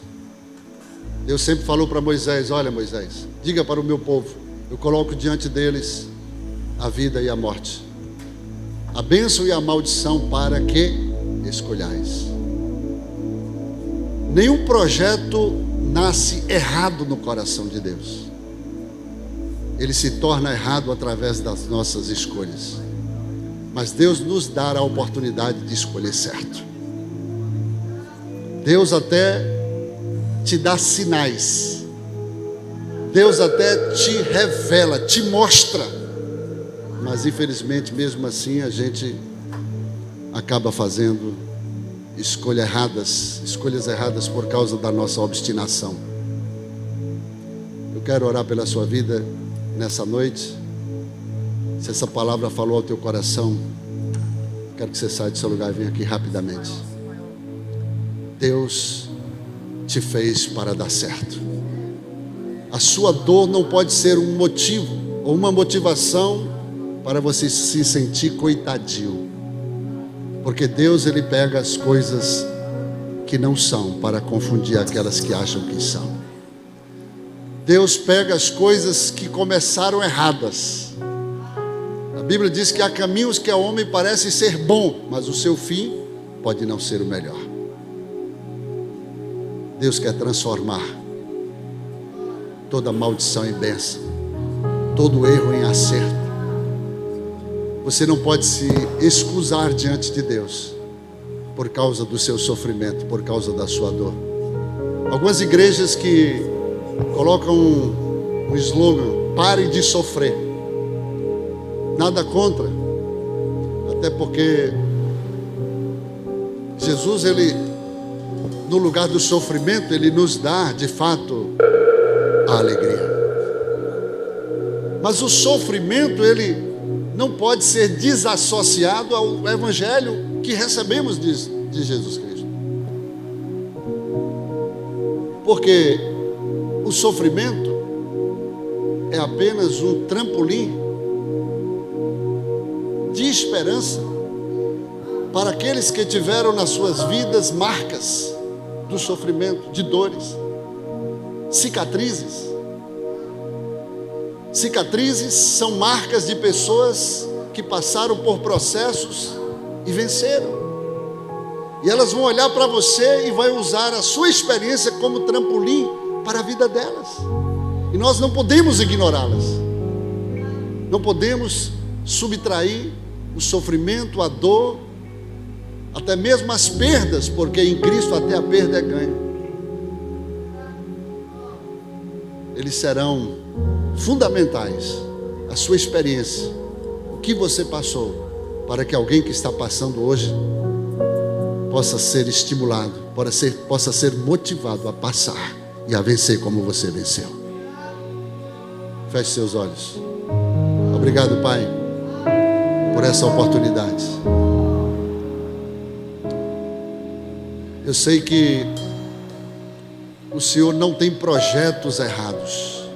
Deus sempre falou para Moisés: olha, Moisés, diga para o meu povo, eu coloco diante deles a vida e a morte, a bênção e a maldição, para que escolhais. Nenhum projeto nasce errado no coração de Deus. Ele se torna errado através das nossas escolhas. Mas Deus nos dá a oportunidade de escolher certo. Deus até te dá sinais. Deus até te revela, te mostra. Mas infelizmente, mesmo assim, a gente acaba fazendo escolhas erradas por causa da nossa obstinação. Eu quero orar pela sua vida nessa noite. Se essa palavra falou ao teu coração, quero que você saia do seu lugar e venha aqui rapidamente. Deus te fez para dar certo. A sua dor não pode ser um motivo ou uma motivação para você se sentir coitadinho. Porque Deus, Ele pega as coisas que não são para confundir aquelas que acham que são. Deus pega as coisas que começaram erradas. A Bíblia diz que há caminhos que ao homem parece ser bom, mas o seu fim pode não ser o melhor. Deus quer transformar toda maldição em bênção, todo erro em acerto. Você não pode se excusar diante de Deus por causa do seu sofrimento, por causa da sua dor. Algumas igrejas que colocam um slogan: pare de sofrer. Nada contra, até porque Jesus, Ele, no lugar do sofrimento, Ele nos dá de fato a alegria. Mas o sofrimento, ele não pode ser desassociado ao evangelho que recebemos de Jesus Cristo. Porque o sofrimento é apenas um trampolim de esperança para aqueles que tiveram nas suas vidas marcas do sofrimento, de dores, cicatrizes. Cicatrizes são marcas de pessoas que passaram por processos e venceram. E elas vão olhar para você e vai usar a sua experiência como trampolim para a vida delas. E nós não podemos ignorá-las. Não podemos subtrair o sofrimento, a dor, até mesmo as perdas, porque em Cristo até a perda é ganho. Eles serão fundamentais, a sua experiência, o que você passou, para que alguém que está passando hoje possa ser estimulado, possa ser motivado a passar e a vencer como você venceu. Feche seus olhos. Obrigado, Pai, por essa oportunidade. Eu sei que o Senhor não tem projetos errados,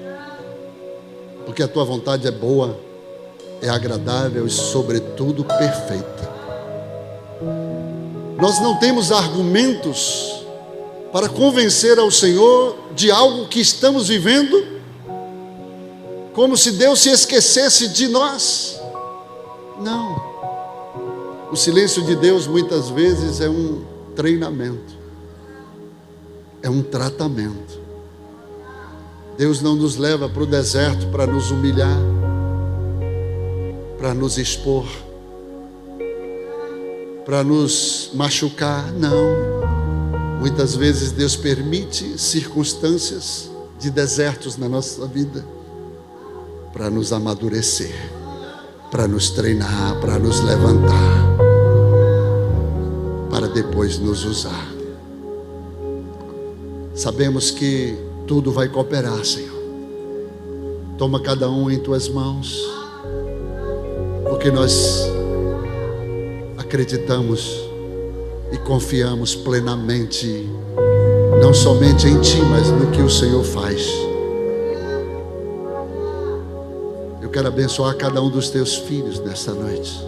porque a tua vontade é boa, é agradável e, sobretudo, perfeita. Nós não temos argumentos para convencer ao Senhor de algo que estamos vivendo, como se Deus se esquecesse de nós. Não. O silêncio de Deus muitas vezes é um treinamento, é um tratamento. Deus não nos leva para o deserto para nos humilhar, para nos expor, para nos machucar. Não. Muitas vezes Deus permite circunstâncias de desertos na nossa vida para nos amadurecer, para nos treinar, para nos levantar, para depois nos usar. Sabemos que tudo vai cooperar, Senhor. Toma cada um em tuas mãos, porque nós acreditamos e confiamos plenamente, não somente em Ti, mas no que o Senhor faz. Eu quero abençoar cada um dos Teus filhos nesta noite.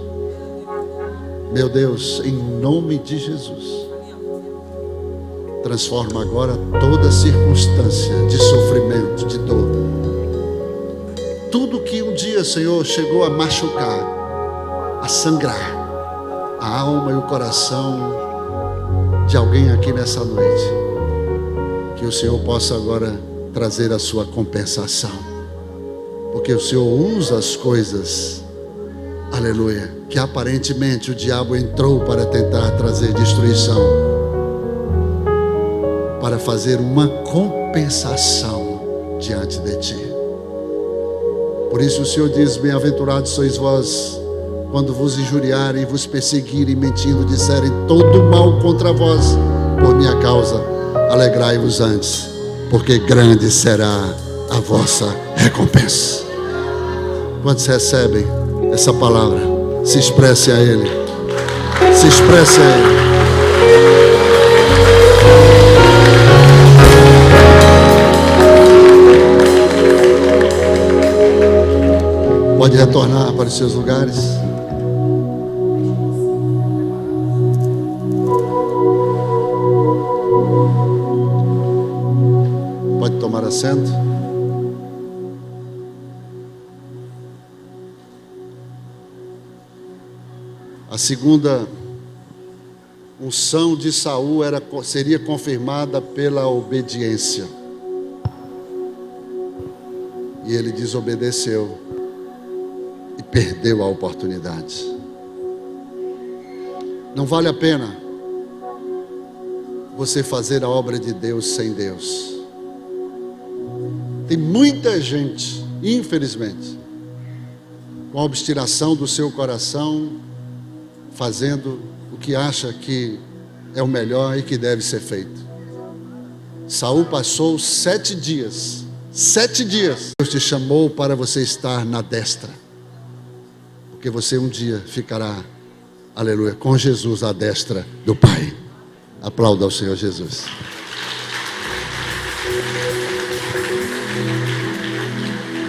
Meu Deus, em nome de Jesus, transforma agora toda circunstância de sofrimento, de dor. Tudo que um dia, Senhor, chegou a machucar, a sangrar a alma e o coração de alguém aqui nessa noite, que o Senhor possa agora trazer a sua compensação, porque o Senhor usa as coisas, aleluia, que aparentemente o diabo entrou para tentar trazer destruição, para fazer uma compensação diante de Ti. Por isso o Senhor diz: bem-aventurados sois vós, quando vos injuriarem e vos perseguirem, mentindo, disserem todo mal contra vós, por minha causa, alegrai-vos antes, porque grande será a vossa recompensa. Quantos recebem essa palavra? Se expresse a Ele. Se expresse a Ele. Pode retornar para os seus lugares. Pode tomar assento. A segunda unção de Saul seria confirmada pela obediência. E ele desobedeceu e perdeu a oportunidade. Não vale a pena você fazer a obra de Deus sem Deus. Tem muita gente, infelizmente, com a obstinação do seu coração, fazendo o que acha que é o melhor e que deve ser feito. Saul passou 7 dias. 7 dias. Deus te chamou para você estar na destra, porque você um dia ficará, aleluia, com Jesus à destra do Pai. Aplauda ao Senhor Jesus.